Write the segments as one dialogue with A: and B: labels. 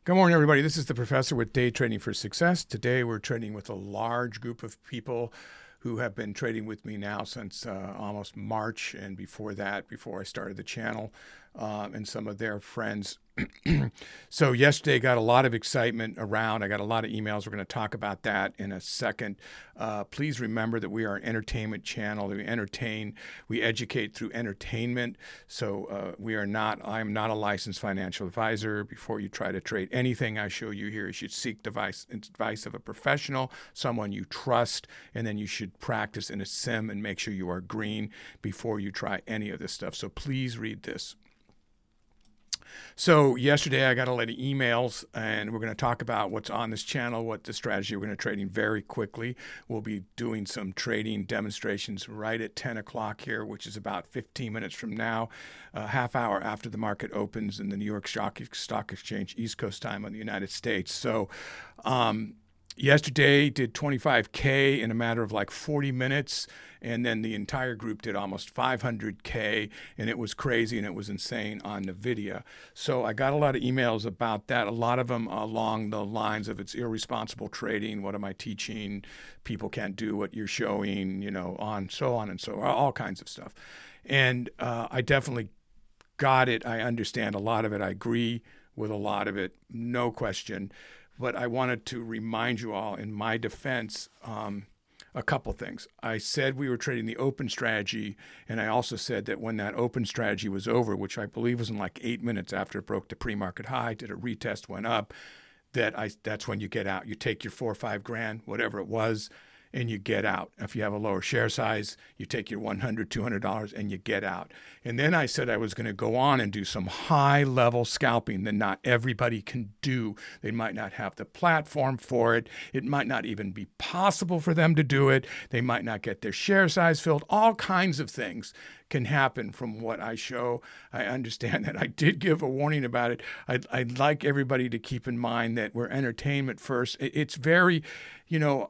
A: Good morning, everybody. This is the professor with Day Trading for Success. Today, we're trading with a large group of people who have been trading with me now since almost March, and before that, before I started the channel, and some of their friends. So yesterday got a lot of excitement around. I got a lot of emails. We're going to talk about that in a second. Please remember that we are an entertainment channel. We entertain, we educate through entertainment. So I'm not a licensed financial advisor. Before you try to trade anything I show you here, you should seek advice of a professional, someone you trust, and then you should practice in a sim and make sure you are green before you try any of this stuff. So please read this. So yesterday I got a lot of emails, and we're going to talk about what's on this channel, what the strategy we're going to trading very quickly. We'll be doing some trading demonstrations right at 10 o'clock here, which is about 15 minutes from now, a half hour after the market opens in the New York Stock Exchange, East Coast time in the United States. So yesterday did 25K in a matter of like 40 minutes, and then the entire group did almost 500K, and it was crazy and it was insane on NVIDIA. So I got a lot of emails about that, a lot of them along the lines of it's irresponsible trading, what am I teaching, people can't do what you're showing, on and so all kinds of stuff. And I definitely got it. I understand a lot of it. I agree with a lot of it, no question. But I wanted to remind you all, in my defense, a couple things. I said we were trading the open strategy, and I also said that when that open strategy was over, which I believe was in like 8 minutes after it broke the pre-market high, did a retest, went up, that's when you get out. You take your $4 or $5 grand, whatever it was, and you get out. If you have a lower share size, you take your $100, $200, and you get out. And then I said I was going to go on and do some high-level scalping that not everybody can do. They might not have the platform for it. It might not even be possible for them to do it. They might not get their share size filled. All kinds of things can happen from what I show. I understand that. I did give a warning about it. I'd like everybody to keep in mind that we're entertainment first. It's very,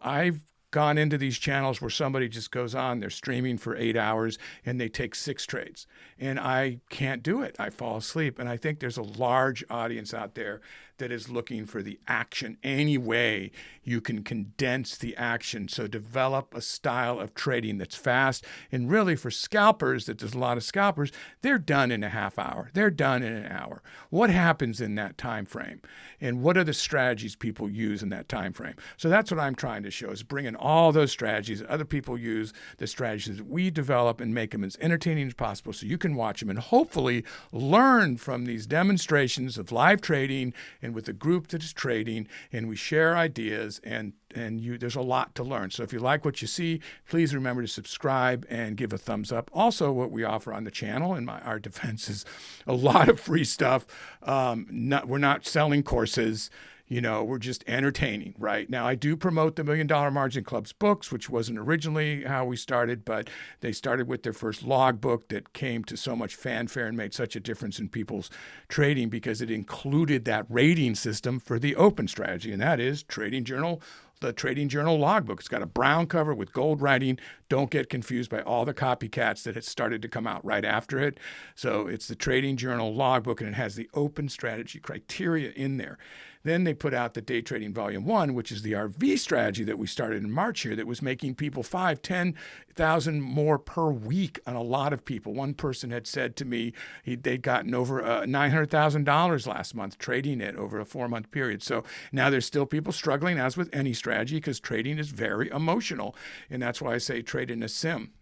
A: I've gone into these channels where somebody just goes on, they're streaming for 8 hours and they take 6 trades. And I can't do it. I fall asleep. And I think there's a large audience out there that is looking for the action. Any way you can condense the action. So develop a style of trading that's fast. And really for scalpers, that there's a lot of scalpers, they're done in a half hour. They're done in an hour. What happens in that time frame? And what are the strategies people use in that time frame? So that's what I'm trying to show, is bring in all those strategies that other people use, the strategies that we develop, and make them as entertaining as possible so you can watch them and hopefully learn from these demonstrations of live trading and with a group that is trading, and we share ideas, and there's a lot to learn. So if you like what you see, please remember to subscribe and give a thumbs up. Also, what we offer on the channel, in our defense, is a lot of free stuff. We're not selling courses. We're just entertaining, right? Now, I do promote the $1 Million Margin Club's books, which wasn't originally how we started, but they started with their first logbook that came to so much fanfare and made such a difference in people's trading because it included that rating system for the open strategy, and that is the Trading Journal logbook. It's got a brown cover with gold writing. Don't get confused by all the copycats that had started to come out right after it. So it's the Trading Journal logbook, and it has the open strategy criteria in there. Then they put out the Day Trading Volume 1, which is the RV strategy that we started in March here that was making people $5,000, $10,000 more per week on a lot of people. One person had said to me they'd gotten over $900,000 last month trading it over a 4-month period. So now there's still people struggling, as with any strategy, because trading is very emotional. And that's why I say trade in a sim.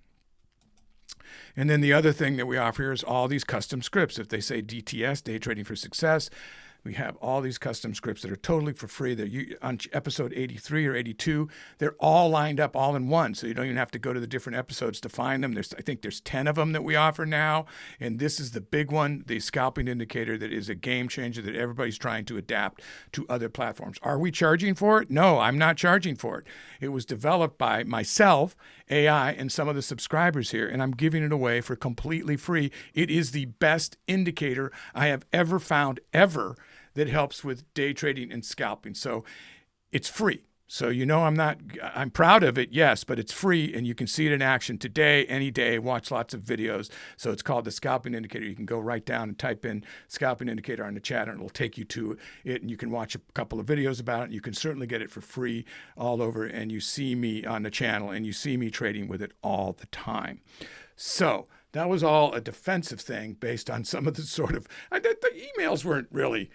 A: And then the other thing that we offer here is all these custom scripts. If they say DTS, Day Trading for Success, we have all these custom scripts that are totally for free. They're on episode 83 or 82. They're all lined up all in one, so you don't even have to go to the different episodes to find them. I think there's 10 of them that we offer now, and this is the big one, the scalping indicator, that is a game changer that everybody's trying to adapt to other platforms. Are we charging for it? No, I'm not charging for it. It was developed by myself, AI, and some of the subscribers here, and I'm giving it away for completely free. It is the best indicator I have ever found, ever, that helps with day trading and scalping. So it's free. So I'm proud of it, yes, but it's free and you can see it in action today, any day, watch lots of videos. So it's called the scalping indicator. You can go right down and type in scalping indicator on the chat and it'll take you to it and you can watch a couple of videos about it. You can certainly get it for free all over and you see me on the channel and you see me trading with it all the time. So that was all a defensive thing based on some of the the emails weren't really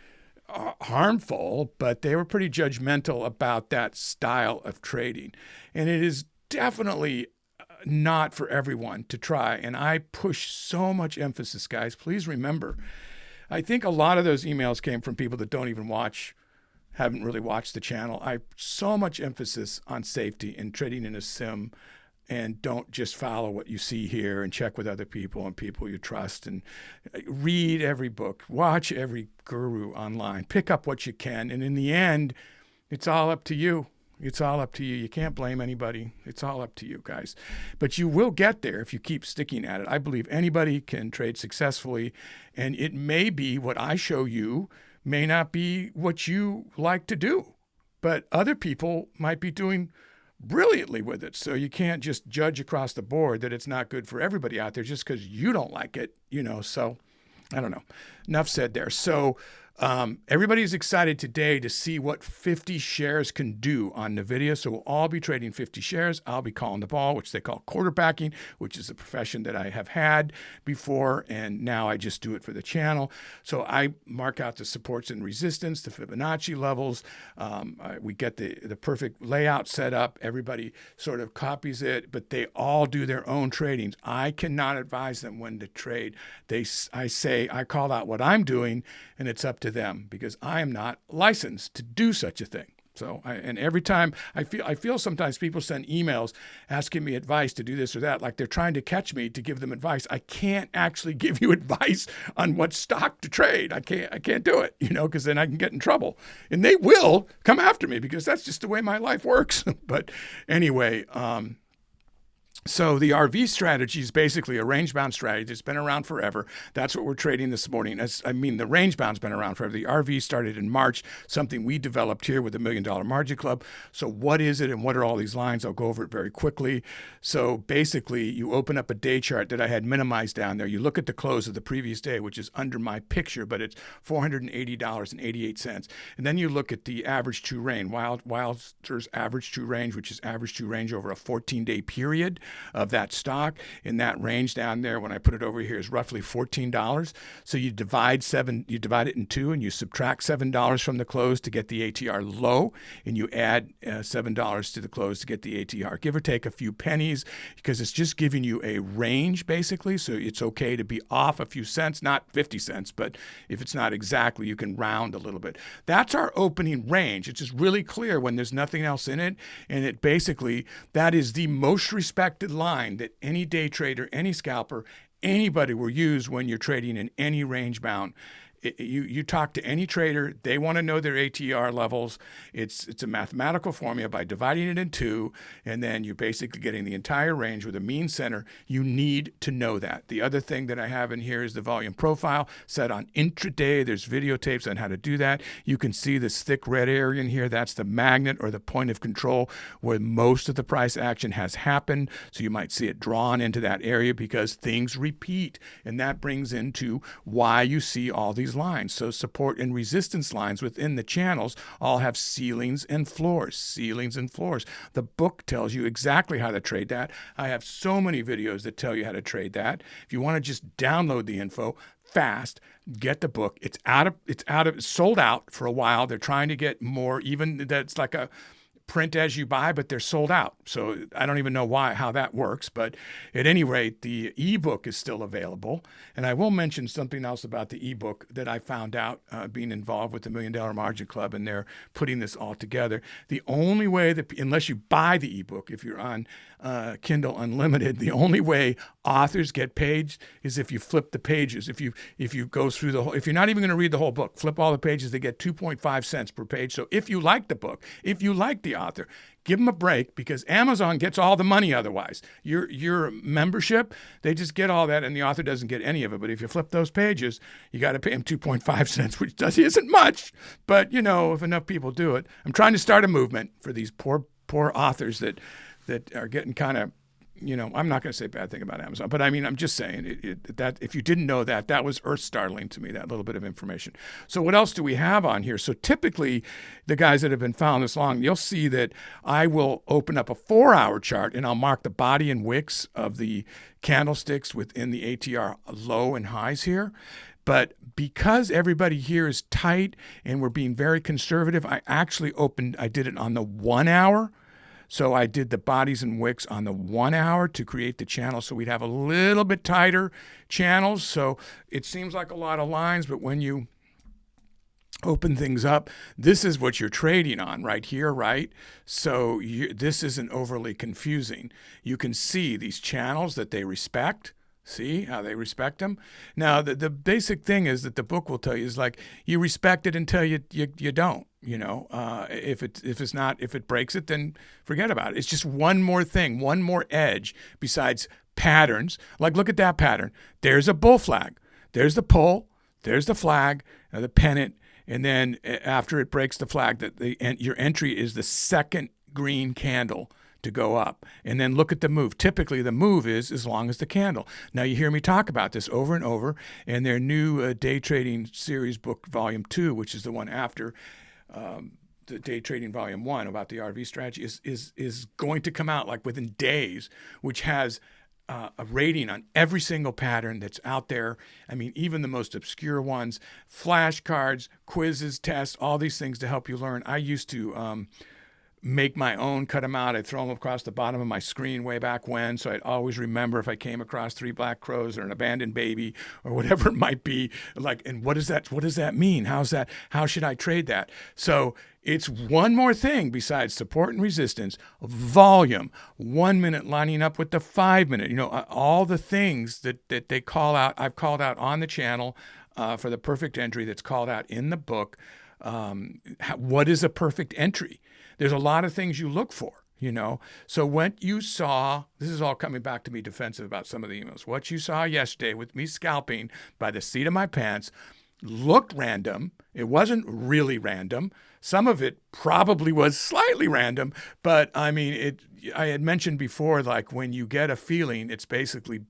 A: harmful, but they were pretty judgmental about that style of trading. And it is definitely not for everyone to try. And I push so much emphasis, guys. Please remember, I think a lot of those emails came from people that don't even haven't really watched the channel. So much emphasis on safety and trading in a sim. And don't just follow what you see here and check with other people and people you trust and read every book, watch every guru online, pick up what you can. And in the end, it's all up to you. It's all up to you. You can't blame anybody. It's all up to you, guys. But you will get there if you keep sticking at it. I believe anybody can trade successfully. And it may be what I show you may not be what you like to do. But other people might be doing brilliantly with it. So you can't just judge across the board that it's not good for everybody out there just because you don't like it, so I don't know. Enough said there. So everybody's excited today to see what 50 shares can do on NVIDIA. So we'll all be trading 50 shares. I'll be calling the ball, which they call quarterbacking, which is a profession that I have had before. And now I just do it for the channel. So I mark out the supports and resistance, the Fibonacci levels. We get the perfect layout set up. Everybody sort of copies it, but they all do their own tradings. I cannot advise them when to trade. I call out what I'm doing, and it's up to them because I am not licensed to do such a thing. So, and every time I feel sometimes people send emails asking me advice to do this or that, like they're trying to catch me to give them advice. I can't actually give you advice on what stock to trade. I can't do it, because then I can get in trouble, and they will come after me because that's just the way my life works. But anyway, so the RV strategy is basically a range-bound strategy. It's been around forever. That's what we're trading this morning. The range-bound's been around forever. The RV started in March, something we developed here with the $1 Million Margin Club. So what is it and what are all these lines? I'll go over it very quickly. So basically, you open up a day chart that I had minimized down there. You look at the close of the previous day, which is under my picture, but it's $480.88. And then you look at the average true range, Wilder's average true range, which is average true range over a 14-day period of that stock. In that range down there, when I put it over here, is roughly $14. So you divide it in two, and you subtract $7 from the close to get the ATR low, and you add $7 to the close to get the ATR, give or take a few pennies, because it's just giving you a range basically. So it's okay to be off a few cents, not 50 cents, but if it's not exactly, you can round a little bit. That's our opening range. It's just really clear when there's nothing else in it, and it basically, that is the most respected line that any day trader, any scalper, anybody will use when you're trading in any range bound. You talk to any trader, they want to know their ATR levels. It's a mathematical formula by dividing it in two, and then you're basically getting the entire range with a mean center. You need to know that. The other thing that I have in here is the volume profile set on intraday. There's videotapes on how to do that. You can see this thick red area in here. That's the magnet or the point of control where most of the price action has happened. So you might see it drawn into that area because things repeat, and that brings into why you see all these lines. So support and resistance lines within the channels all have ceilings and floors. The book tells you exactly how to trade that. I have so many videos that tell you how to trade that. If you want to just download the info fast, get the book. It's sold out for a while. They're trying to get more, even that's like a print as you buy, but they're sold out. So I don't even know how that works. But at any rate, the ebook is still available. And I will mention something else about the ebook that I found out being involved with the $1 Million Margin Club, and they're putting this all together. The only way that, unless you buy the ebook, if you're on Kindle Unlimited, the only way authors get paid is if you flip the pages. If you go through the whole, if you're not even going to read the whole book, flip all the pages, they get 2.5 cents per page. So if you like the book, if you like the the author. Give them a break, because Amazon gets all the money otherwise. Your membership, they just get all that, and the author doesn't get any of it. But if you flip those pages, you got to pay them 2.5 cents, which isn't much. But, if enough people do it. I'm trying to start a movement for these poor authors that are getting kind of, I'm not going to say a bad thing about Amazon, but I mean, I'm just saying that if you didn't know that was earth-startling to me, that little bit of information. So what else do we have on here? So typically, the guys that have been following this long, you'll see that I will open up a 4-hour chart, and I'll mark the body and wicks of the candlesticks within the ATR low and highs here. But because everybody here is tight and we're being very conservative, I did it on the 1 hour. So I did the bodies and wicks on the 1 hour to create the channel, so we'd have a little bit tighter channels. So it seems like a lot of lines, but when you open things up, this is what you're trading on right here, right? So this isn't overly confusing. You can see these channels that they respect. See how they respect them? Now, the basic thing is that the book will tell you is like, you respect it until you don't. If it breaks it, then forget about it. It's just one more thing, one more edge besides patterns. Like, look at that pattern. There's a bull flag. There's the pull. There's the flag, the pennant, and then after it breaks the flag, your entry is the second green candle to go up. And then look at the move. Typically, the move is as long as the candle. Now, you hear me talk about this over and over, and their new day trading series book, volume 2, which is the one after the day trading volume 1 about the RV strategy, is going to come out like within days, which has a rating on every single pattern that's out there. I mean, even the most obscure ones, flashcards, quizzes, tests, all these things to help you learn. I used to make my own, cut them out. I'd throw them across the bottom of my screen way back when, so I'd always remember if I came across 3 black crows or an abandoned baby or whatever it might be. Like, and what does that mean? How should I trade that? So it's one more thing besides support and resistance, volume, 1 minute lining up with the 5 minute, all the things that they call out, I've called out on the channel for the perfect entry that's called out in the book. What is a perfect entry? There's a lot of things you look for, So what you saw, this is all coming back to be defensive about some of the emails. What you saw yesterday with me scalping by the seat of my pants looked random. It wasn't really random. Some of it probably was slightly random, but I mean, I had mentioned before, like when you get a feeling, it's basically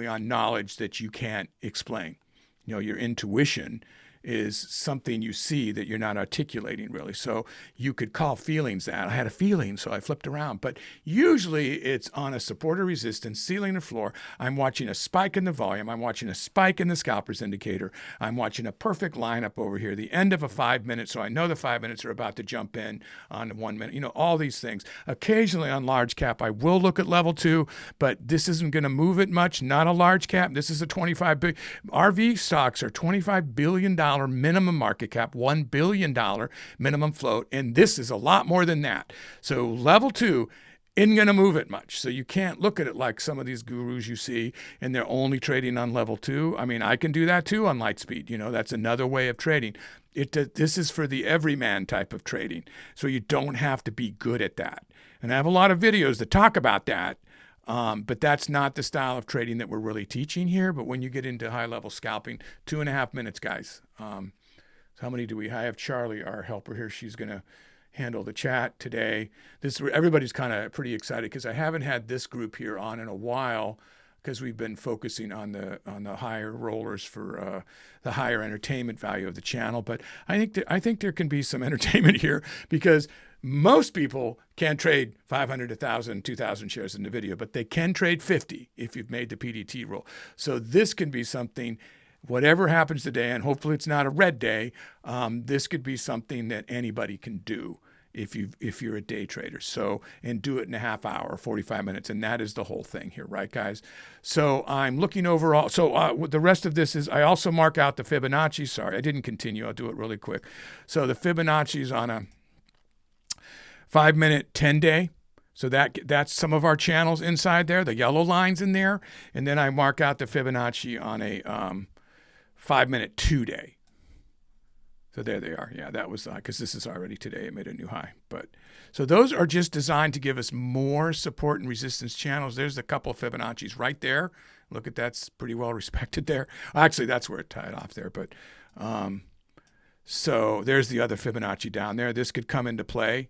A: on knowledge that you can't explain. Your intuition is something you see that you're not articulating really. So you could call feelings that. I had a feeling, so I flipped around. But usually it's on a support or resistance, ceiling or floor. I'm watching a spike in the volume. I'm watching a spike in the scalper's indicator. I'm watching a perfect lineup over here, the end of a 5 minute, so I know the 5 minutes are about to jump in on 1 minute. All these things. Occasionally on large cap, I will look at level 2, but this isn't going to move it much. Not a large cap. This is a 25 billion. RV stocks are $25 billion minimum market cap, $1 billion minimum float, and this is a lot more than that. So level 2 isn't going to move it much. So you can't look at it like some of these gurus you see, and they're only trading on level 2. I mean, I can do that too on Lightspeed. That's another way of trading. This is for the everyman type of trading. So you don't have to be good at that. And I have a lot of videos that talk about that. But that's not the style of trading that we're really teaching here. But when you get into high-level scalping, 2.5 minutes, guys. So how many do we? I have Charlie, our helper here. She's going to handle the chat today. Everybody's kind of pretty excited because I haven't had this group here on in a while because we've been focusing on the higher rollers for the higher entertainment value of the channel. But I think there can be some entertainment here because most people can't trade 500, 1,000, 2,000 shares in the video, but they can trade 50 if you've made the PDT rule. So this can be something, whatever happens today, and hopefully it's not a red day, this could be something that anybody can do if you're a day trader. So, and do it in a half hour, 45 minutes, and that is the whole thing here, right, guys? So I'm looking overall. So the rest of this is, I also mark out the Fibonacci. Sorry, I didn't continue. I'll do it really quick. So the Fibonacci is on a 5 minute, 10 day. So that's some of our channels inside there, the yellow lines in there. And then I mark out the Fibonacci on a 5 minute, 2 day. So there they are. Yeah, that was because this is already today. It made a new high. But so those are just designed to give us more support and resistance channels. There's a couple of Fibonacci's right there. Look at that's pretty well respected there. Actually, that's where it tied off there. But so there's the other Fibonacci down there. This could come into play.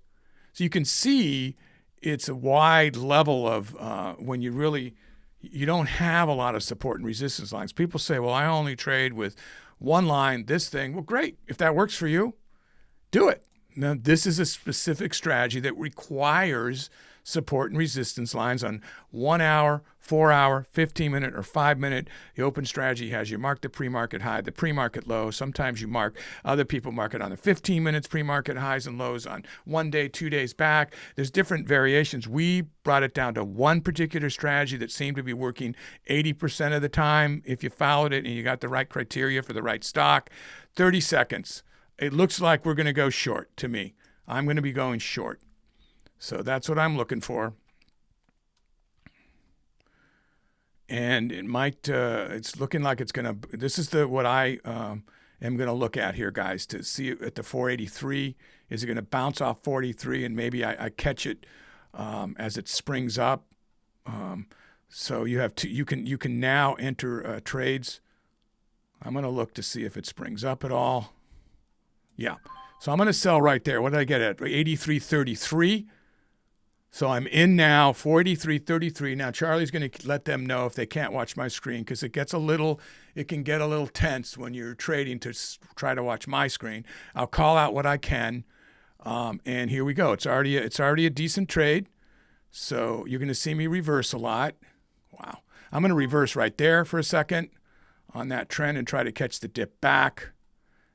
A: So you can see it's a wide level of when you don't have a lot of support and resistance lines. People say, well, I only trade with one line, this thing. Well, great. If that works for you, do it. Now, this is a specific strategy that requires support and resistance lines on 1 hour, 4 hour, 15-minute, or 5-minute. The open strategy has you mark the pre-market high, the pre-market low. Sometimes you mark, other people mark it on the 15 minutes pre-market highs and lows on 1 day, 2 days back. There's different variations. We brought it down to one particular strategy that seemed to be working 80% of the time if you followed it and you got the right criteria for the right stock. 30 seconds. It looks like we're going to go short to me. I'm going to be going short. So that's what I'm looking for. And it might, it's looking like it's going to, this is what I am going to look at here, guys, to see at the 483. Is it going to bounce off 43 and maybe I catch it as it springs up? So you have you can now enter trades. I'm going to look to see if it springs up at all. Yeah. So I'm going to sell right there. What did I get at? 83.33. So I'm in now, 483.33. Now Charlie's going to let them know if they can't watch my screen because it can get a little tense when you're trading to try to watch my screen. I'll call out what I can. And here we go. It's already a decent trade. So you're going to see me reverse a lot. Wow. I'm going to reverse right there for a second on that trend and try to catch the dip back.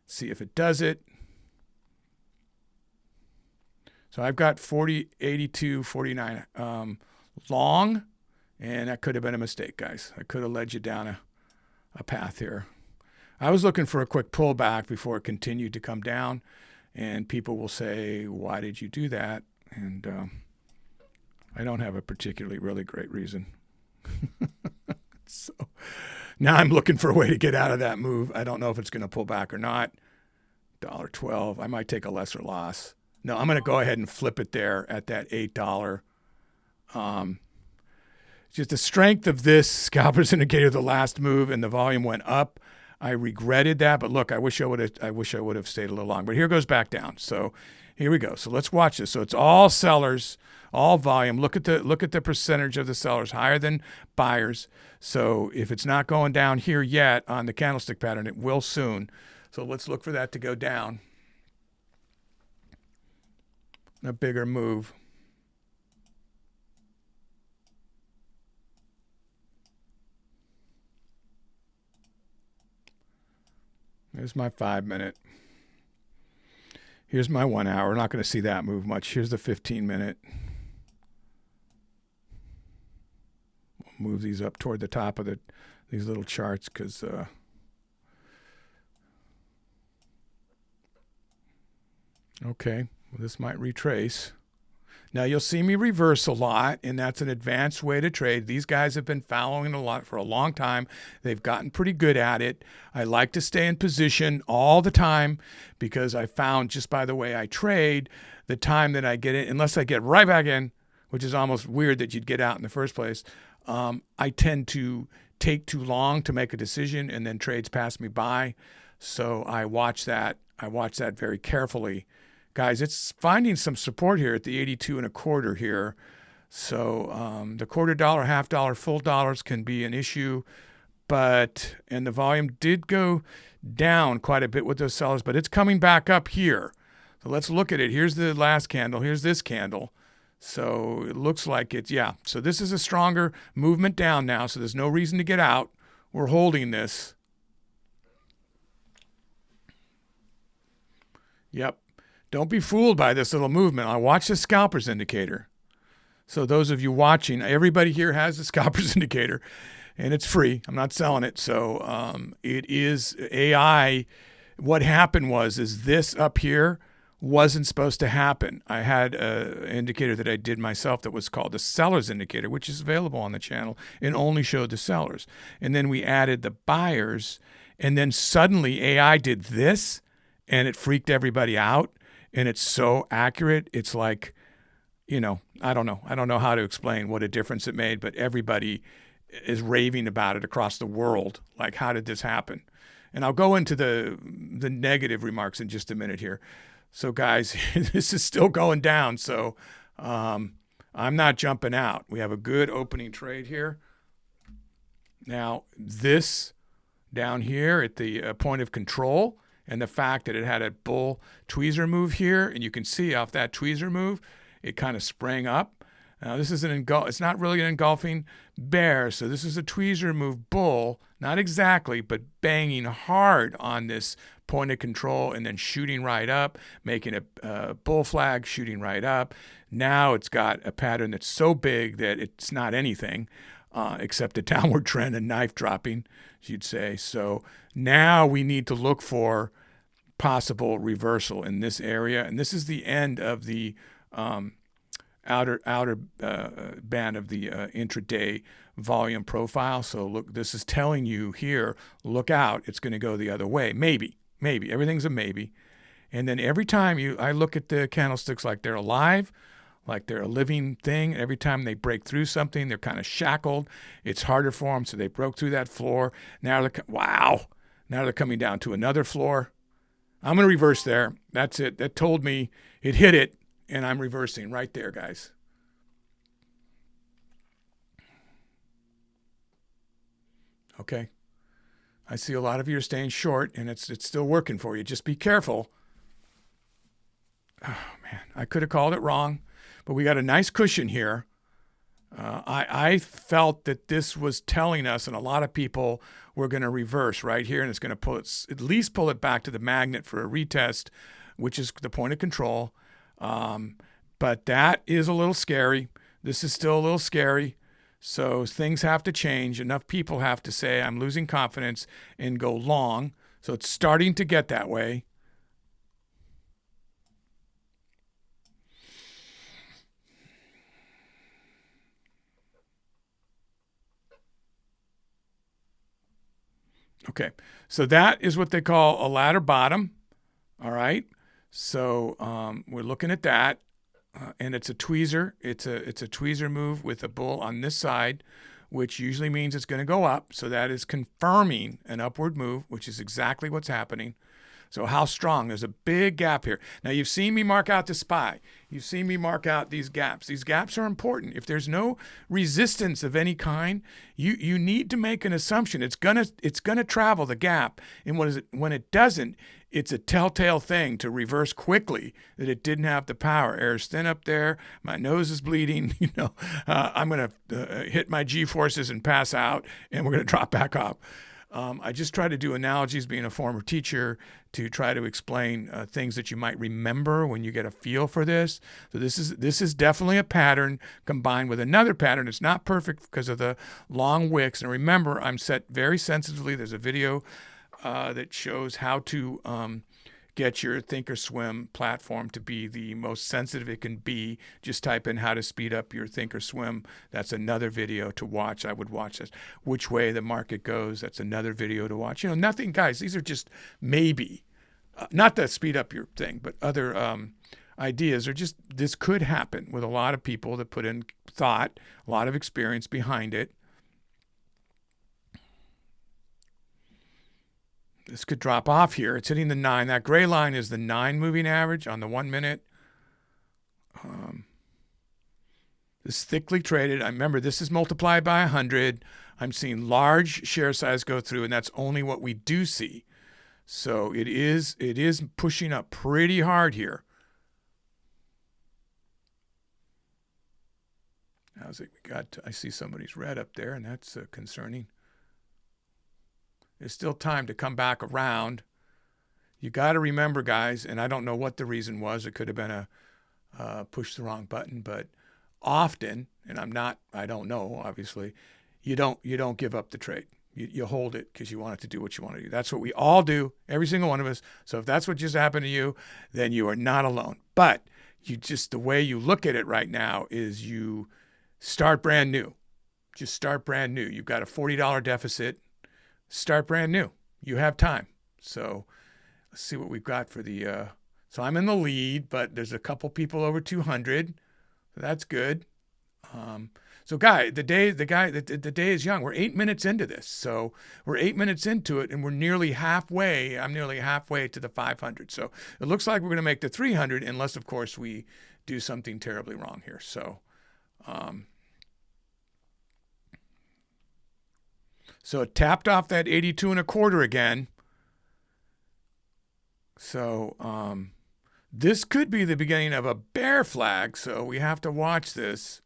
A: See if it does it. So I've got 40, 82, 49 long, and that could have been a mistake, guys. I could have led you down a path here. I was looking for a quick pullback before it continued to come down, and people will say, why did you do that? And I don't have a particularly really great reason. So now I'm looking for a way to get out of that move. I don't know if it's going to pull back or not. $1.12. I might take a lesser loss. No, I'm going to go ahead and flip it there at that $8. Just the strength of this scalpers indicator, the last move, and the volume went up. I regretted that, but look, I wish I would have stayed a little long. But here goes back down. So here we go. So let's watch this. So it's all sellers, all volume. Look at the percentage of the sellers higher than buyers. So if it's not going down here yet on the candlestick pattern, it will soon. So let's look for that to go down. A bigger move. Here's my 5-minute. Here's my 1 hour. We're not going to see that move much. Here's the 15-minute. We'll move these up toward the top of these little charts because okay. Well, this might retrace. Now you'll see me reverse a lot, and that's an advanced way to trade. These guys have been following a lot for a long time. They've gotten pretty good at it. I like to stay in position all the time because I found just by the way I trade, the time that I get in, unless I get right back in, which is almost weird that you'd get out in the first place, I tend to take too long to make a decision and then trades pass me by. So I watch that. I watch that very carefully. Guys, it's finding some support here at the 82.25 here. So the $0.25, half dollar, full dollars can be an issue, and the volume did go down quite a bit with those sellers, but it's coming back up here. So let's look at it. Here's the last candle. Here's this candle. So it looks like it's, yeah. So this is a stronger movement down now, so there's no reason to get out. We're holding this. Yep. Don't be fooled by this little movement. I watch the scalpers indicator. So those of you watching, everybody here has the scalpers indicator, and it's free. I'm not selling it. So it is AI. What happened is this up here wasn't supposed to happen. I had an indicator that I did myself that was called the seller's indicator, which is available on the channel and only showed the sellers. And then we added the buyers, and then suddenly AI did this, and it freaked everybody out. And it's so accurate. It's like, you know, I don't know how to explain what a difference it made, but everybody is raving about it across the world. Like, how did this happen? And I'll go into the negative remarks in just a minute here. So guys, this is still going down. So I'm not jumping out. We have a good opening trade here. Now this down here at the point of control, and the fact that it had a bull tweezer move here, and you can see off that tweezer move, it kind of sprang up. Now this is it's not really an engulfing bear, so this is a tweezer move bull, not exactly, but banging hard on this point of control and then shooting right up, making a bull flag, shooting right up. Now it's got a pattern that's so big that it's not anything except a downward trend and knife dropping, you'd say. So now we need to look for possible reversal in this area, and this is the end of the outer band of the intraday volume profile. So look, this is telling you here, look out, it's going to go the other way. Maybe, everything's a maybe. And then every time I look at the candlesticks like they're alive, like they're a living thing. Every time they break through something, they're kind of shackled. It's harder for them, so they broke through that floor. Now now they're coming down to another floor. I'm going to reverse there. That's it. That told me it hit it, and I'm reversing right there, guys. Okay. I see a lot of you are staying short, and it's still working for you. Just be careful. Oh, man. I could have called it wrong, but we got a nice cushion here. I felt that this was telling us, and a lot of people were going to reverse right here, and it's going to at least pull it back to the magnet for a retest, which is the point of control. But that is a little scary. This is still a little scary. So things have to change. Enough people have to say, I'm losing confidence, and go long. So it's starting to get that way. Okay, so that is what they call a ladder bottom. All right, so we're looking at that, and it's a tweezer. It's a tweezer move with a bull on this side, which usually means it's going to go up. So that is confirming an upward move, which is exactly what's happening. So how strong? There's a big gap here. Now, you've seen me mark out the SPY. You've seen me mark out these gaps. These gaps are important. If there's no resistance of any kind, you need to make an assumption. It's gonna travel the gap. And when it doesn't, it's a telltale thing to reverse quickly that it didn't have the power. Air's thin up there. My nose is bleeding. I'm going to hit my G-forces and pass out, and we're going to drop back off. I just try to do analogies, being a former teacher, to try to explain things that you might remember when you get a feel for this. So this is definitely a pattern combined with another pattern. It's not perfect because of the long wicks. And remember, I'm set very sensitively. There's a video that shows how to get your Thinkorswim platform to be the most sensitive it can be. Just type in how to speed up your Thinkorswim. That's another video to watch. I would watch this. Which way the market goes. That's another video to watch. Nothing, guys. These are just maybe. Not to speed up your thing, but other ideas are just, this could happen with a lot of people that put in thought, a lot of experience behind it. This could drop off here. It's hitting the 9. That gray line is the 9 moving average on the 1 minute. This thickly traded. I remember this is multiplied by 100. I'm seeing large share size go through, and that's only what we do see. So it is pushing up pretty hard here. How's it? I see somebody's red up there, and that's concerning. There's still time to come back around. You got to remember, guys, and I don't know what the reason was. It could have been a push the wrong button, but often, and I don't know, obviously, you don't give up the trade. You hold it because you want it to do what you want to do. That's what we all do, every single one of us. So if that's what just happened to you, then you are not alone. But the way you look at it right now is you start brand new. Just start brand new. You've got a $40 deficit. Start brand new. You have time. So Let's see what we've got for the, so I'm in the lead, but there's a couple people over 200. So that's good. So the day is young. We're 8 minutes into this. So we're 8 minutes into it and we're nearly halfway. I'm nearly halfway to the 500. So it looks like we're going to make the 300 unless of course we do something terribly wrong here. So, so it tapped off that 82.25 again. So, this could be the beginning of a bear flag. So we have to watch this.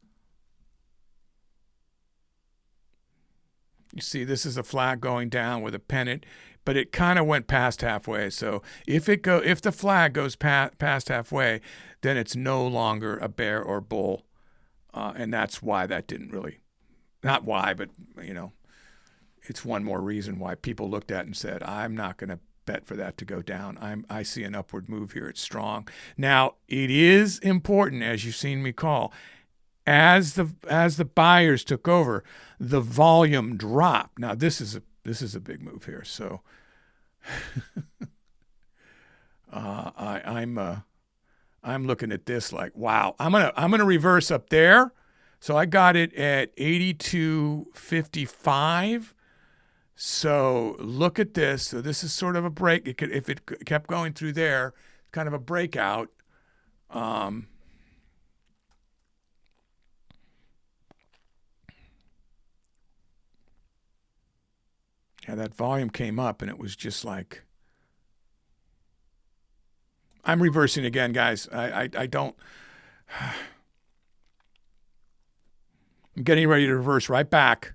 A: You see, this is a flag going down with a pennant, but it kind of went past halfway. So if the flag goes past halfway, then it's no longer a bear or bull, and that's why that didn't really, not why, but you know, it's one more reason why people looked at it and said, "I'm not going to bet for that to go down. I see an upward move here. It's strong." Now it is important, as you've seen me call. As the buyers took over, the volume dropped. Now this is a big move here. So I'm looking at this like, wow. I'm gonna reverse up there. So I got it at 82.55. So look at this. So this is sort of a break. If it kept going through there, kind of a breakout. Yeah, that volume came up and it was just like, I'm reversing again, guys. I don't, I'm getting ready to reverse right back.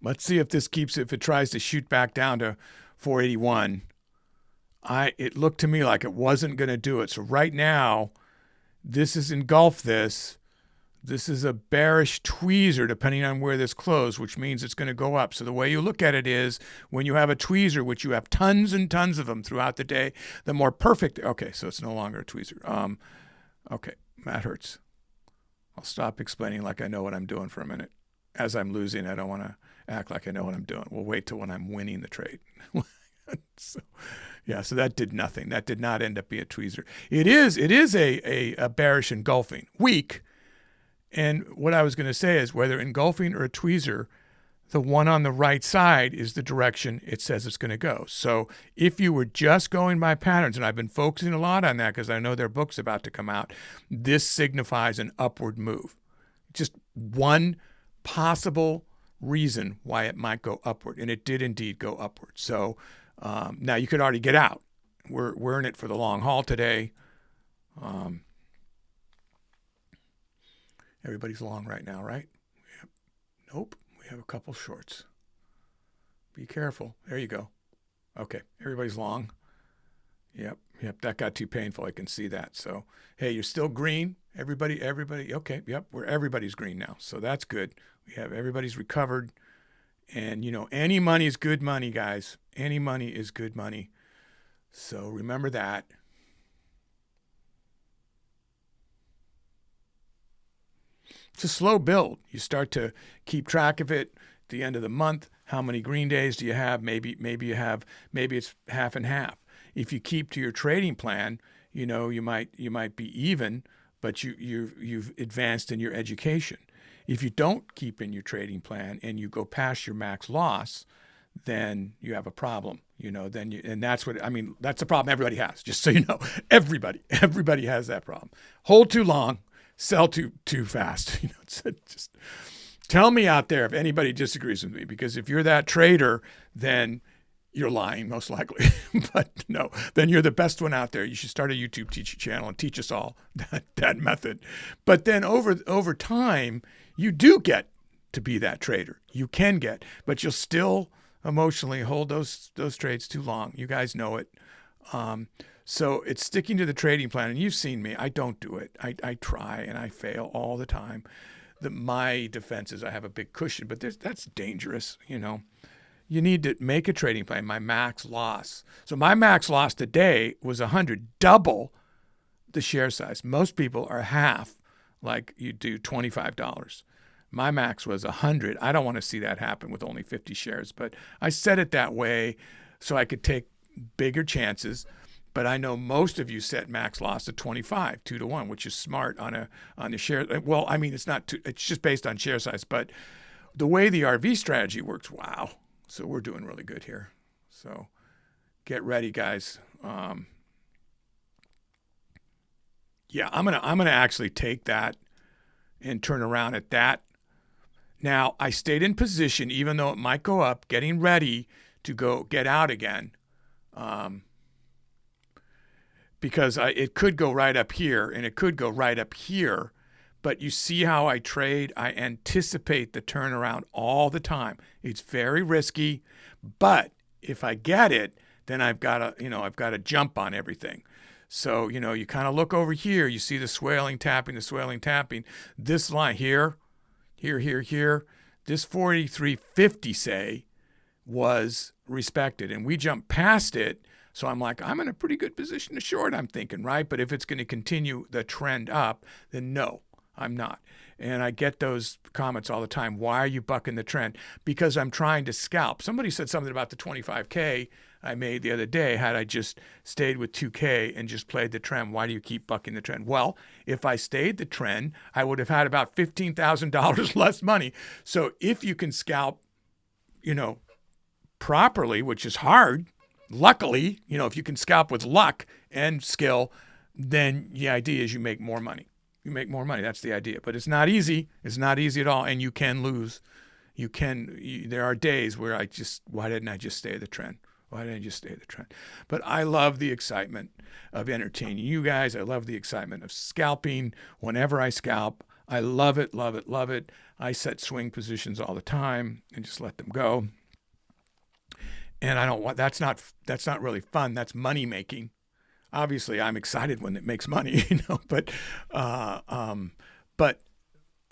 A: Let's see if this keeps, if it tries to shoot back down to 481. It looked to me like it wasn't going to do it. So right now, this is engulfed this. This is a bearish tweezer depending on where this closed, which means it's going to go up. So the way you look at it is when you have a tweezer, which you have tons and tons of them throughout the day, the more perfect. Okay, so it's no longer a tweezer. Okay, that hurts. I'll stop explaining like I know what I'm doing for a minute. As I'm losing, I don't want to act like I know what I'm doing. We'll wait till when I'm winning the trade. So, yeah, so that did nothing. That did not end up being a tweezer. It is a bearish engulfing. Weak. And what I was going to say is whether engulfing or a tweezer, the one on the right side is the direction it says it's going to go. So if you were just going by patterns, and I've been focusing a lot on that because I know their book's about to come out, this signifies an upward move. Just one possible reason why it might go upward, and it did indeed go upward. So now you could already get out. We're in it for the long haul today. Everybody's long right now, right? Yep. Nope. We have a couple shorts. Be careful. There you go. Okay. Everybody's long. Yep. That got too painful. I can see that. So, hey, you're still green. Everybody. Okay. Yep. Everybody's green now. So that's good. We have everybody's recovered. And, you know, any money is good money, guys. Any money is good money. So remember that. It's a slow build. You start to keep track of it at the end of the month. How many green days do you have? Maybe it's half and half. If you keep to your trading plan, you know, you might be even, but you've advanced in your education. If you don't keep in your trading plan and you go past your max loss, then you have a problem. You know, and that's what I mean. That's a problem everybody has. Just so you know, everybody has that problem. Hold too long. Sell too fast. You know, it's just tell me out there if anybody disagrees with me, because if you're that trader, then you're lying most likely. But no, then you're the best one out there. You should start a YouTube teaching channel and teach us all that method. But then over time, you do get to be that trader. You can get, but you'll still emotionally hold those trades too long. You guys know it. So it's sticking to the trading plan. And you've seen me. I don't do it. I try and I fail all the time. My defense is I have a big cushion, but that's dangerous. You know, you need to make a trading plan. My max loss. So my max loss today was 100, double the share size. Most people are half, like you do $25. My max was 100. I don't want to see that happen with only 50 shares, but I set it that way so I could take bigger chances. But I know most of you set max loss at 25, 2-to-1, which is smart on the share. Well, I mean, it's not it's just based on share size, but the way the RV strategy works, wow. So we're doing really good here. So get ready, guys. Yeah, I'm gonna actually take that and turn around at that. Now, I stayed in position, even though it might go up, getting ready to go get out again. Because it could go right up here and it could go right up here. But you see how I trade? I anticipate the turnaround all the time. It's very risky, but if I get it, then I've got to jump on everything. So, you kind of look over here, you see the swelling, tapping, this line here, this 43.50 say was respected and we jumped past it. So I'm like, I'm in a pretty good position to short, I'm thinking, right? But if it's going to continue the trend up, then no, I'm not. And I get those comments all the time. Why are you bucking the trend? Because I'm trying to scalp. Somebody said something about the 25K I made the other day. Had I just stayed with 2K and just played the trend, why do you keep bucking the trend? Well, if I stayed the trend, I would have had about $15,000 less money. So if you can scalp, properly, which is hard, luckily, if you can scalp with luck and skill, then the idea is you make more money. You make more money. That's the idea. But it's not easy. It's not easy at all. And you can lose. There are days where why didn't I just stay the trend? Why didn't I just stay the trend? But I love the excitement of entertaining you guys. I love the excitement of scalping whenever I scalp. I love it, love it, love it. I set swing positions all the time and just let them go. And I don't want, that's not really fun. That's money making. Obviously I'm excited when it makes money, but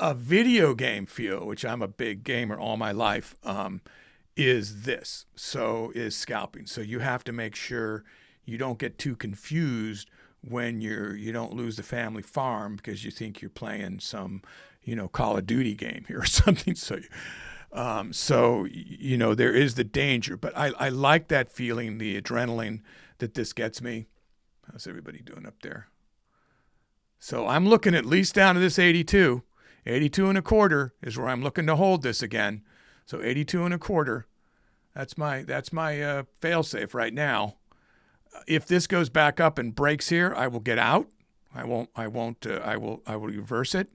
A: a video game feel, which I'm a big gamer all my life, is scalping. So you have to make sure you don't get too confused when you don't lose the family farm because you think you're playing some, Call of Duty game here or something. So there is the danger, but I like that feeling, the adrenaline that this gets me. How's everybody doing up there? So I'm looking at least down to this 82. 82.25 is where I'm looking to hold this again. So 82.25. That's my fail safe right now. If this goes back up and breaks here, I will get out. I will reverse it,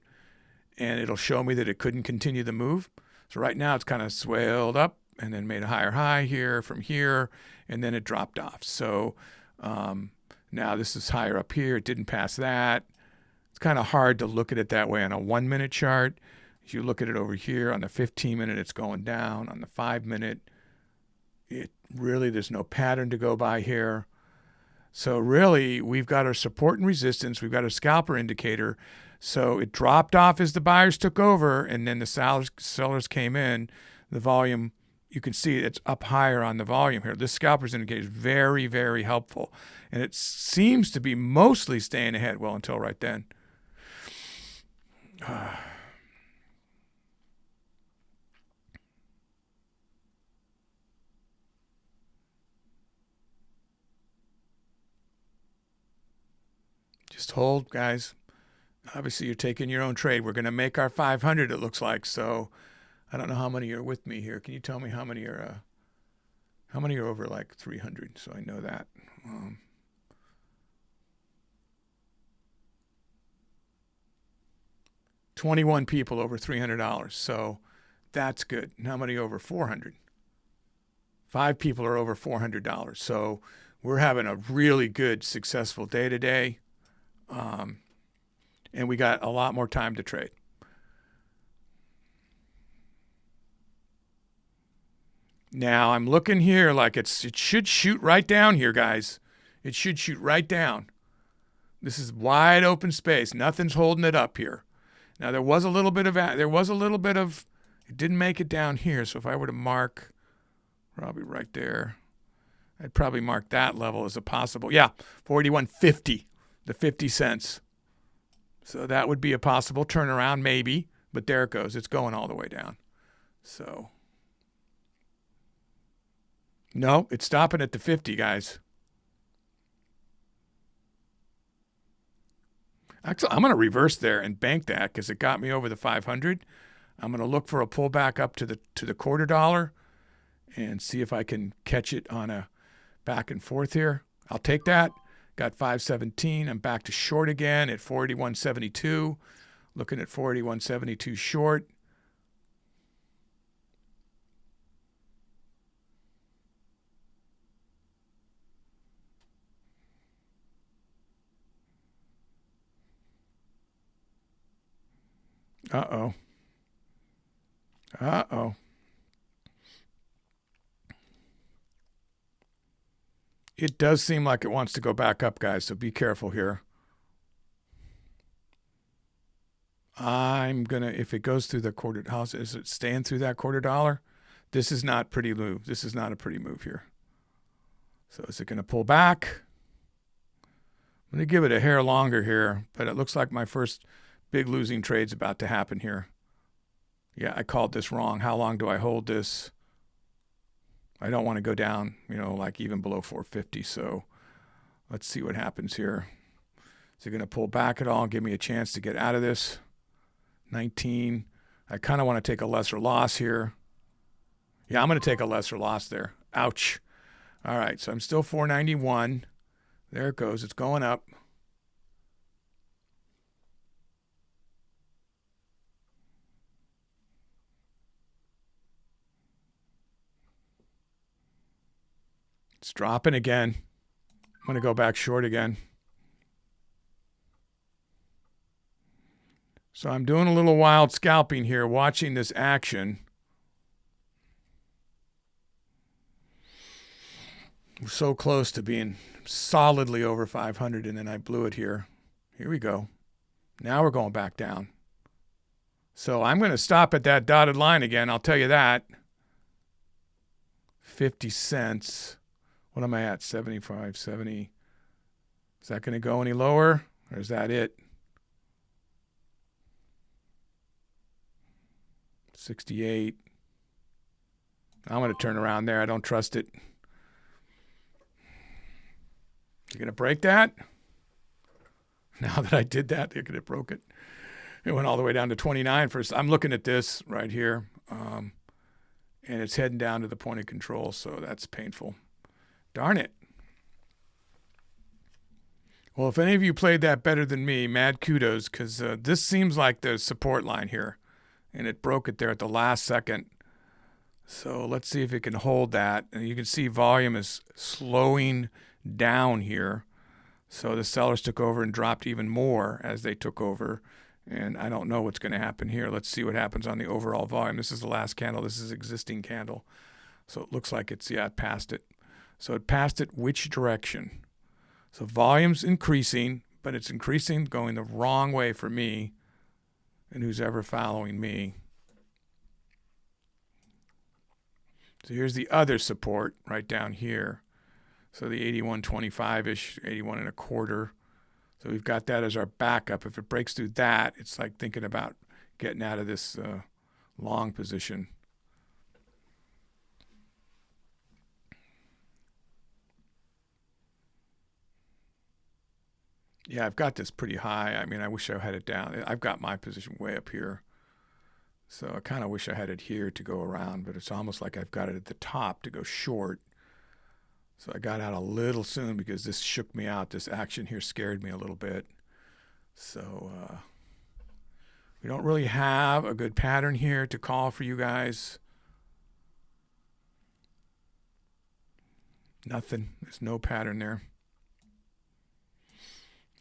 A: and it'll show me that it couldn't continue the move. So right now it's kind of swelled up and then made a higher high here from here, and then it dropped off. So now this is higher up here. It didn't pass that. It's kind of hard to look at it that way on a 1-minute chart. If you look at it over here on the 15-minute, it's going down. On the 5-minute, there's no pattern to go by here. So really, we've got our support and resistance. We've got a scalper indicator. So it dropped off as the buyers took over, and then the sellers came in. The volume, you can see it's up higher on the volume here. This scalper's indicator is very, very helpful. And it seems to be mostly staying ahead. Well, until right then. Just hold, guys. Obviously, you're taking your own trade. We're going to make our 500, it looks like. So I don't know how many are with me here. Can you tell me how many are over like 300? So I know that. 21 people over $300. So that's good. And how many over 400? 5 people are over $400. So we're having a really good, successful day today. And we got a lot more time to trade. Now I'm looking here like it should shoot right down here, guys. It should shoot right down. This is wide open space. Nothing's holding it up here. Now there was a little bit of, it didn't make it down here. So if I were to mark, probably right there, I'd probably mark that level as a possible. Yeah, 41.50, the 50 cents. So that would be a possible turnaround, maybe. But there it goes. It's going all the way down. So, no, it's stopping at the 50, guys. Actually, I'm going to reverse there and bank that because it got me over the 500. I'm going to look for a pullback up to the quarter dollar and see if I can catch it on a back and forth here. I'll take that. Got 517. I'm back to short again at 481.72. Looking at 481.72 short. Uh-oh. Uh-oh. It does seem like it wants to go back up, guys, so be careful here. I'm going to, if it goes through the quarter, is it staying through that quarter dollar? This is not pretty move. This is not a pretty move here. So is it going to pull back? I'm going to give it a hair longer here, but it looks like my first big losing trade's about to happen here. Yeah, I called this wrong. How long do I hold this? I don't want to go down, like even below 450. So let's see what happens here. Is it going to pull back at all and give me a chance to get out of this? 19. I kind of want to take a lesser loss here. Yeah, I'm going to take a lesser loss there. Ouch. All right, so I'm still 491. There it goes. It's going up. It's dropping again. I'm going to go back short again. So I'm doing a little wild scalping here, watching this action. We're so close to being solidly over 500, and then I blew it here. Here we go. Now we're going back down. So I'm going to stop at that dotted line again. I'll tell you that. 50 cents. What am I at? 75, 70. Is that going to go any lower? Or is that it? 68. I'm going to turn around there. I don't trust it. You're going to break that? Now that I did that, look at it, broke it. It went all the way down to 29 first. I'm looking at this right here, and it's heading down to the point of control, so that's painful. Darn it. Well, if any of you played that better than me, mad kudos, because this seems like the support line here, and it broke it there at the last second. So let's see if it can hold that. And you can see volume is slowing down here. So the sellers took over and dropped even more as they took over. And I don't know what's going to happen here. Let's see what happens on the overall volume. This is the last candle. This is existing candle. So it looks like it's, yeah, it passed it. So it passed it which direction? So volume's increasing, but it's increasing going the wrong way for me and who's ever following me. So here's the other support right down here. So the 81.25-ish, 81 and a quarter. So we've got that as our backup. If it breaks through that, it's like thinking about getting out of this long position. Yeah, I've got this pretty high. I mean, I wish I had it down. I've got my position way up here. So I kind of wish I had it here to go around, but it's almost like I've got it at the top to go short. So I got out a little soon because this shook me out. This action here scared me a little bit. So we don't really have a good pattern here to call for you guys. Nothing. There's no pattern there.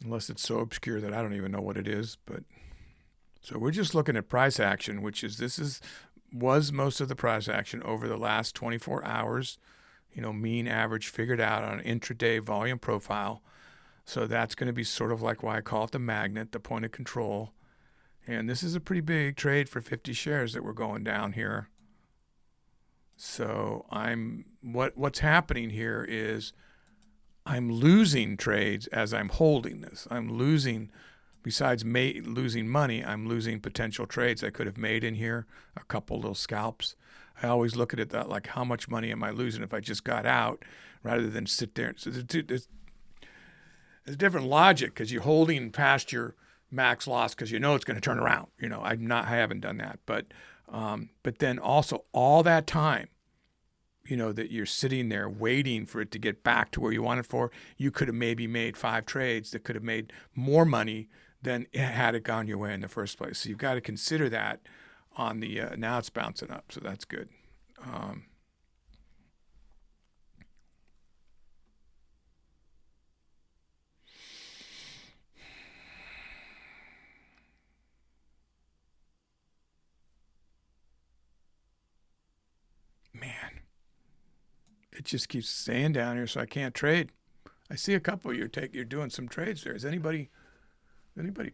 A: Unless it's so obscure that I don't even know what it is. But so we're just looking at price action, which is was most of the price action over the last 24 hours. Mean average figured out on an intraday volume profile. So that's going to be sort of like why I call it the magnet, the point of control. And this is a pretty big trade for 50 shares that we're going down here. So what's happening here is I'm losing trades as I'm holding this. I'm losing besides losing money, I'm losing potential trades I could have made in here, a couple little scalps. I always look at it that, like, how much money am I losing if I just got out rather than sit there. So there's a different logic because you're holding past your max loss because you know it's going to turn around. I haven't done that, but then also all that time, that you're sitting there waiting for it to get back to where you want it for, you could have maybe made 5 trades that could have made more money than had it gone your way in the first place. So you've got to consider that on the, now it's bouncing up, so that's good. Man, it just keeps staying down here, so I can't trade. I see a couple of you're doing some trades there. Is anybody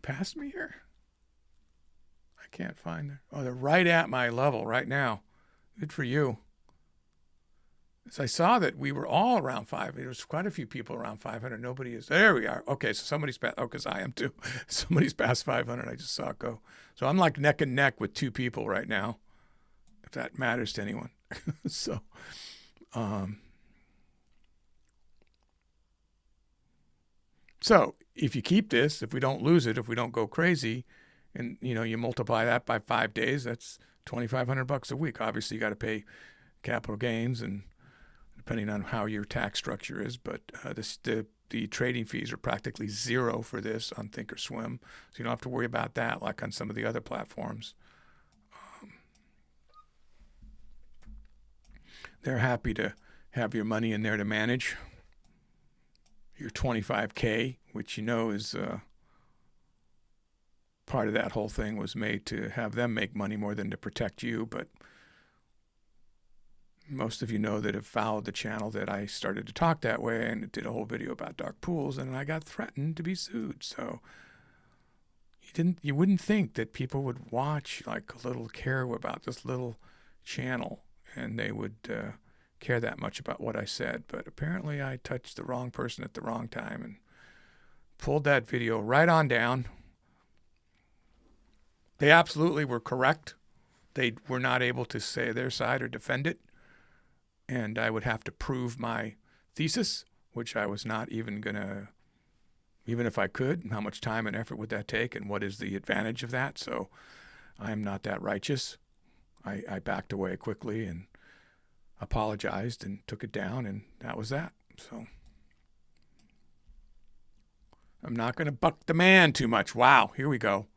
A: past me here? I can't find them. Oh, they're right at my level right now. Good for you. So I saw that we were all around 5. There was quite a few people around 500. Nobody is. There we are. Okay, so somebody's past. Oh, because I am too. Somebody's past 500. I just saw it go. So I'm like neck and neck with 2 people right now, if that matters to anyone. So, so if you keep this, if we don't lose it, if we don't go crazy, and you multiply that by 5 days, that's $2,500 a week. Obviously, you got to pay capital gains, and depending on how your tax structure is, but the trading fees are practically zero for this on Thinkorswim, so you don't have to worry about that like on some of the other platforms. They're happy to have your money in there to manage your 25K, which is part of that whole thing was made to have them make money more than to protect you. But most of you know that have followed the channel that I started to talk that way and did a whole video about dark pools, and I got threatened to be sued. So you wouldn't think that people would watch like a little care about this little channel and they would care that much about what I said. But apparently I touched the wrong person at the wrong time and pulled that video right on down. They absolutely were correct. They were not able to say their side or defend it. And I would have to prove my thesis, which I was not even going to, even if I could, how much time and effort would that take and what is the advantage of that? So I am not that righteous. I backed away quickly and apologized and took it down, and that was that. So I'm not going to buck the man too much. Wow, here we go.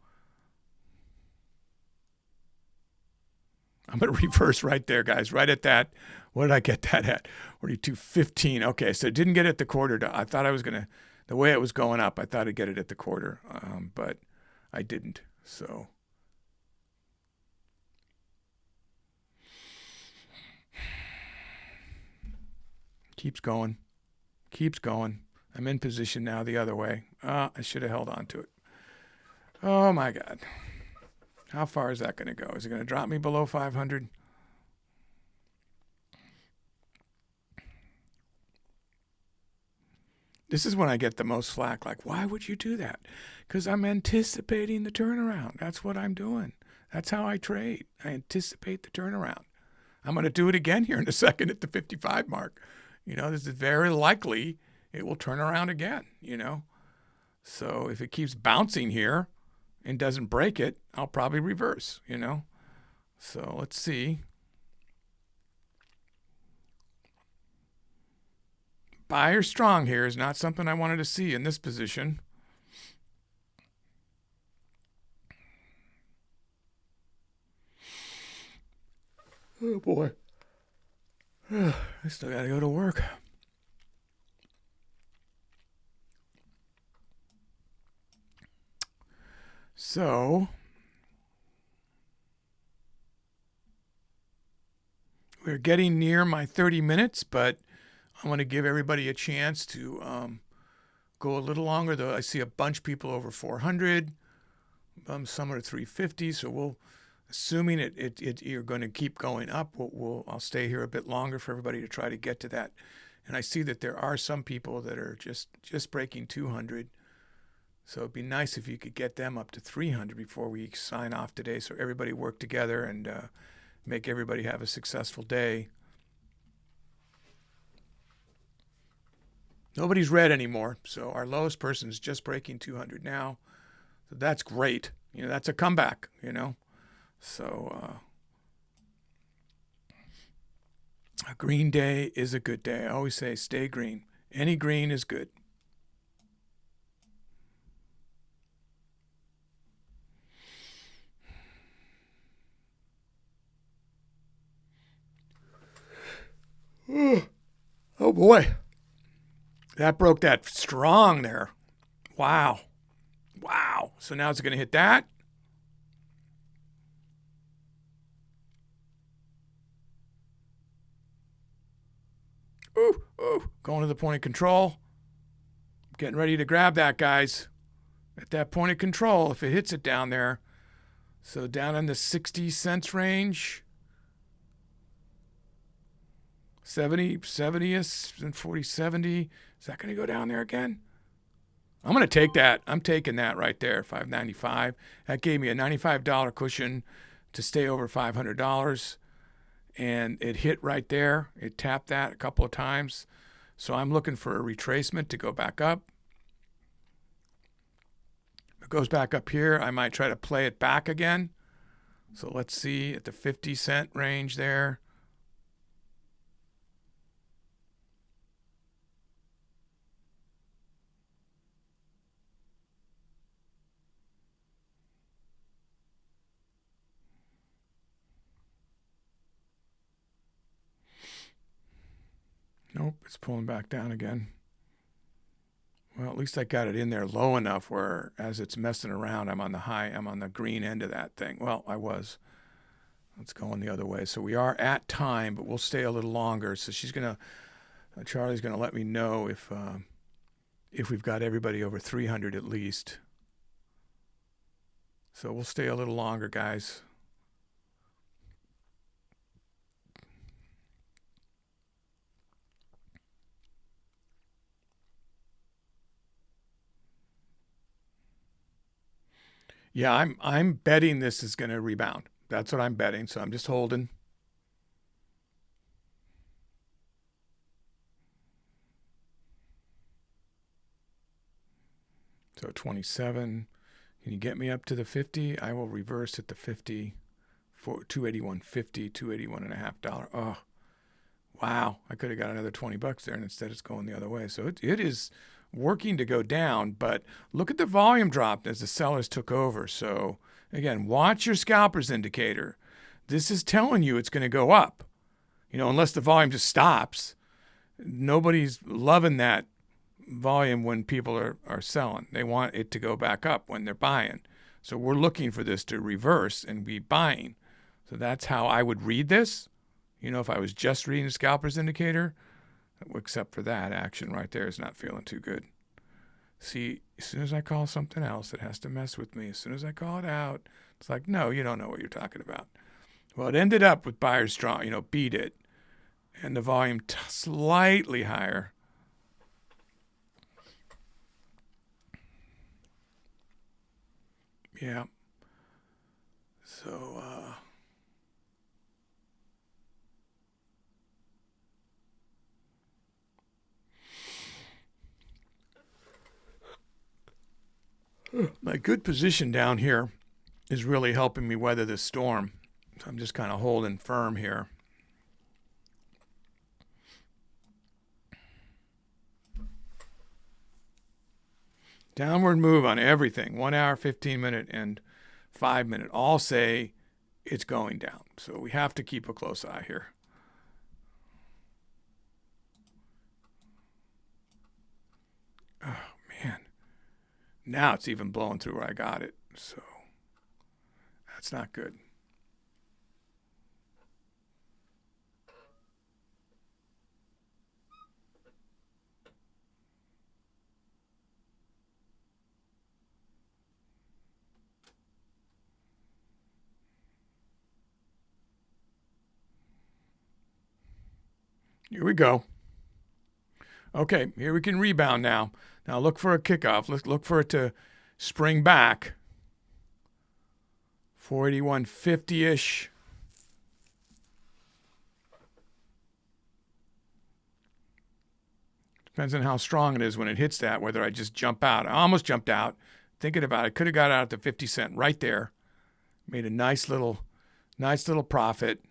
A: I'm going to reverse right there, guys, right at that. What did I get that at? 42.15. Okay, so it didn't get at the quarter. I thought I was going to, the way it was going up, I thought I'd get it at the quarter, but I didn't. So keeps going. Keeps going. I'm in position now the other way. I should have held on to it. Oh, my God. How far is that going to go? Is it going to drop me below 500? This is when I get the most flack. Like, why would you do that? Because I'm anticipating the turnaround. That's what I'm doing. That's how I trade. I anticipate the turnaround. I'm going to do it again here in a second at the 55 mark. This is very likely it will turn around again, So if it keeps bouncing here and doesn't break it, I'll probably reverse, So let's see. Buyer strong here is not something I wanted to see in this position. Oh, boy. I still got to go to work. So we're getting near my 30 minutes, but I want to give everybody a chance to go a little longer. Though I see a bunch of people over 400, some are 350. So we'll, assuming you're going to keep going up, I'll stay here a bit longer for everybody to try to get to that. And I see that there are some people that are just breaking 200. So it'd be nice if you could get them up to 300 before we sign off today, so everybody work together and make everybody have a successful day. Nobody's red anymore, so our lowest person is just breaking 200 now. So that's great. You know, that's a comeback, you know. So a green day is a good day. I always say stay green. Any green is good. Oh boy. That broke that strong there. Wow. Wow. So now it's going to hit that. Ooh, ooh. Going to the point of control. Getting ready to grab that, guys. At that point of control, if it hits it down there. So down in the 60 cents range. 70, 70th, and 40, 70. Is that going to go down there again? I'm going to take that. I'm taking that right there, $5.95. That gave me a $95 cushion to stay over $500. And it hit right there. It tapped that a couple of times. So I'm looking for a retracement to go back up. If it goes back up here, I might try to play it back again. So let's see at the 50-cent range there. Nope, it's pulling back down again. Well, at least I got it in there low enough where as it's messing around, I'm on the green end of that thing. Well, I was. It's going the other way. So we are at time, but we'll stay a little longer. So Charlie's gonna let me know if we've got everybody over 300 at least. So we'll stay a little longer, guys. Yeah, I'm betting this is going to rebound. That's what I'm betting. So I'm just holding. So 27. Can you get me up to the 50? I will reverse at the 50 for 281.50, $281.50. Oh, wow. I could have got another 20 bucks there, and instead it's going the other way. So it is working to go down, but look at the volume drop as the sellers took over. So again, watch your scalpers indicator. This is telling you it's going to go up, you know, unless the volume just stops. Nobody's loving that volume when people are selling. They want it to go back up when they're buying. So we're looking for this to reverse and be buying. So that's how I would read this. You know, if I was just reading the scalpers indicator, except for that action right there is not feeling too good. See, as soon as I call something else, it has to mess with me. As soon as I call it out, it's like, no, you don't know what you're talking about. Well, it ended up with buyers strong, you know, beat it. And the volume slightly higher. Yeah. So, my good position down here is really helping me weather this storm. So I'm just kind of holding firm here. Downward move on everything. 1 hour, 15 minute, and 5 minute. All say it's going down. So we have to keep a close eye here. Oh, man. Now it's even blowing through where I got it. So that's not good. Here we go. Okay, here we can rebound now. Now look for a kickoff. Let's look for it to spring back. 481.50-ish. Depends on how strong it is when it hits that, whether I just jump out. I almost jumped out. Thinking about it, could have got out at the 50 cent right there. Made a nice little profit.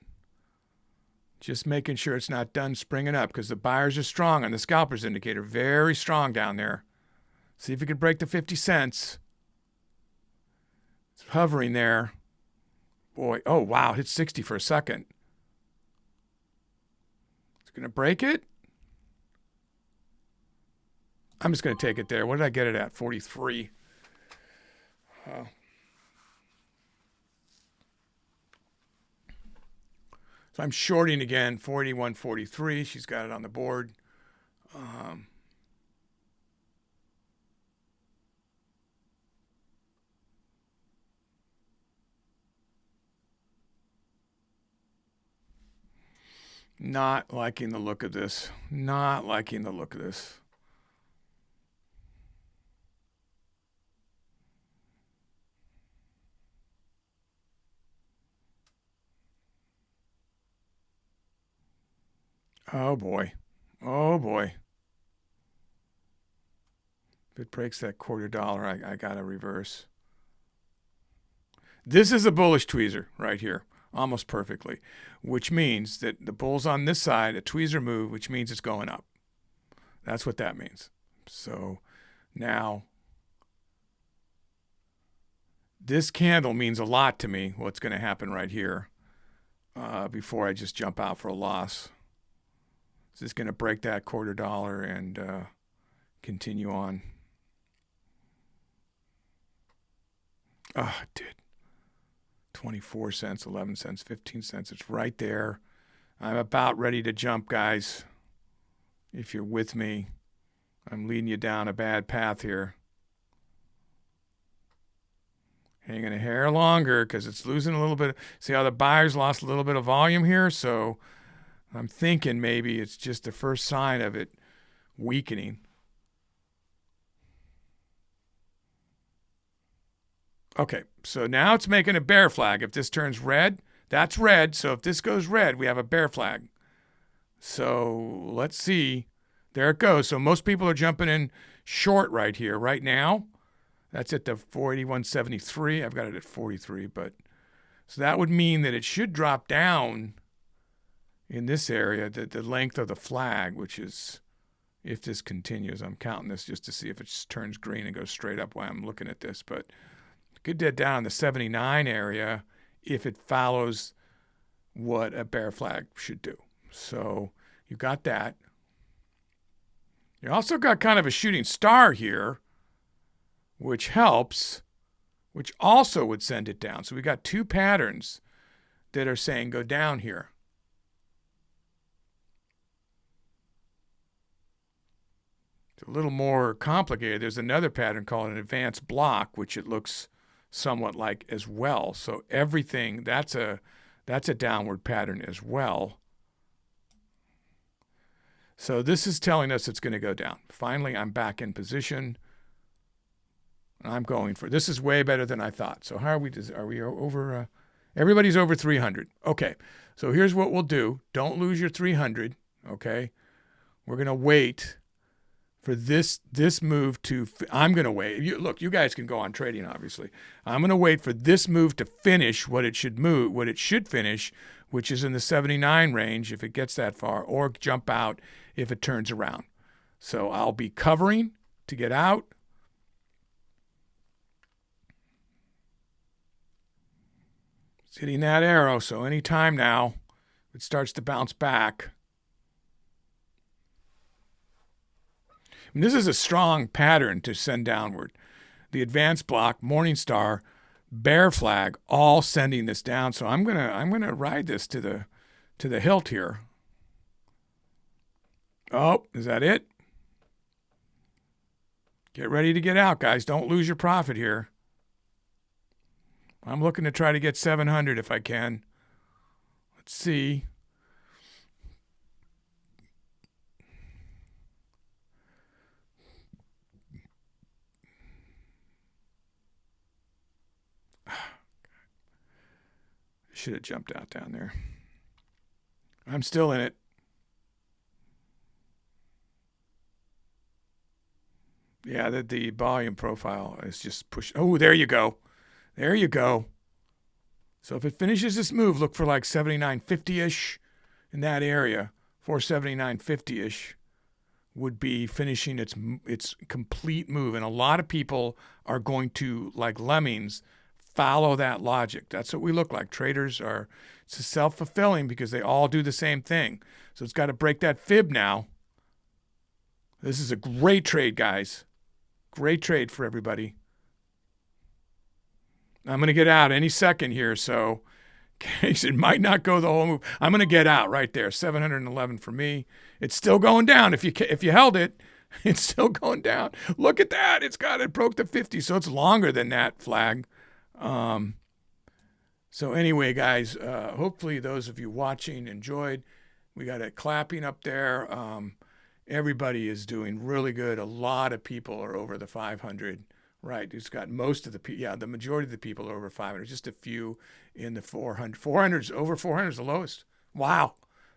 A: Just making sure it's not done springing up because the buyers are strong on the scalpers indicator. Very strong down there. See if you can break the 50 cents. It's hovering there. Boy, oh wow, hit 60 for a second. It's going to break it. I'm just going to take it there. What did I get it at? 43. So I'm shorting again, 41.43. She's got it on the board. Not liking the look of this. Not liking the look of this. Oh boy. Oh boy. If it breaks that $0.25, I got to reverse. This is a bullish tweezer right here, almost perfectly, which means that the bull's on this side, a tweezer move, which means it's going up. That's what that means. So now this candle means a lot to me, what's going to happen right here before I just jump out for a loss. Is this going to break that $0.25 and continue on? Oh, it did. 24 cents, 11 cents, 15 cents. It's right there. I'm about ready to jump, guys. If you're with me, I'm leading you down a bad path here. Hanging a hair longer because it's losing a little bit. See how the buyers lost a little bit of volume here? So I'm thinking maybe it's just the first sign of it weakening. Okay, so now it's making a bear flag. If this turns red, that's red. So if this goes red, we have a bear flag. So let's see. There it goes. So most people are jumping in short right here, right now. That's at the 481.73. I've got it at 43, but so that would mean that it should drop down in this area, the length of the flag, which is, if this continues, I'm counting this just to see if it just turns green and goes straight up while I'm looking at this, but it could get down in the 79 area if it follows what a bear flag should do. So you got that. You also got kind of a shooting star here, which helps, which also would send it down. So we got two patterns that are saying go down here. It's a little more complicated. There's another pattern called an advanced block, which it looks somewhat like as well. So everything, that's a downward pattern as well. So this is telling us it's going to go down. Finally, I'm back in position. I'm going for this is way better than I thought. So how are we? Are we over? Everybody's over 300. Okay. So here's what we'll do. Don't lose your 300. Okay. We're going to wait for this move to. I'm going to wait. Look, you guys can go on trading. Obviously, I'm going to wait for this move to finish what it should move, what it should finish, which is in the 79 range if it gets that far, or jump out if it turns around. So I'll be covering to get out. It's hitting that arrow, so any time now, it starts to bounce back. And this is a strong pattern to send downward. The advanced block, Morningstar, bear flag, all sending this down. So I'm gonna ride this to the hilt here. Oh, is that it? Get ready to get out, guys. Don't lose your profit here. I'm looking to try to get 700 if I can. Let's see. Should have jumped out down there. I'm still in it. Yeah, the volume profile is just push. Oh, there you go. There you go. So if it finishes this move, look for like 79.50-ish in that area. 479.50-ish would be finishing its complete move. And a lot of people are going to, like lemmings, follow that logic. That's what we look like. Traders are, it's self-fulfilling because they all do the same thing. So it's got to break that fib now. This is a great trade, guys. Great trade for everybody. I'm going to get out any second here, so in case it might not go the whole move, I'm going to get out right there. 711 for me. It's still going down. If you held it, it's still going down. Look at that. It broke the 50, so it's longer than that flag. So anyway, guys, hopefully those of you watching enjoyed. We got it clapping up there. Everybody is doing really good. A lot of people are over the 500. Right, it's got most of the majority of the people are over 500. Just a few in the 400. 400's over 400 is the lowest. Wow,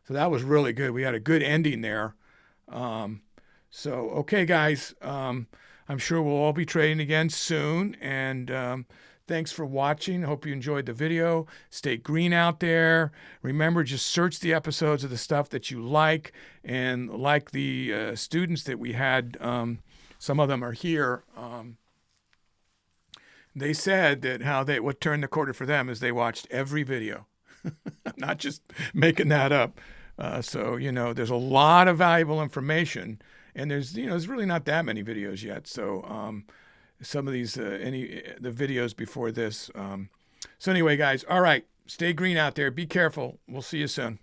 A: so that was really good. We had a good ending there. So okay, guys, I'm sure we'll all be trading again soon. And thanks for watching. Hope you enjoyed the video. Stay green out there. Remember, just search the episodes of the stuff that you like, and like the students that we had. Some of them are here. They said that what turned the quarter for them is they watched every video. I'm not just making that up. So, there's a lot of valuable information, and there's really not that many videos yet. So, some of these, the videos before this. So anyway, guys, all right, stay green out there. Be careful. We'll see you soon.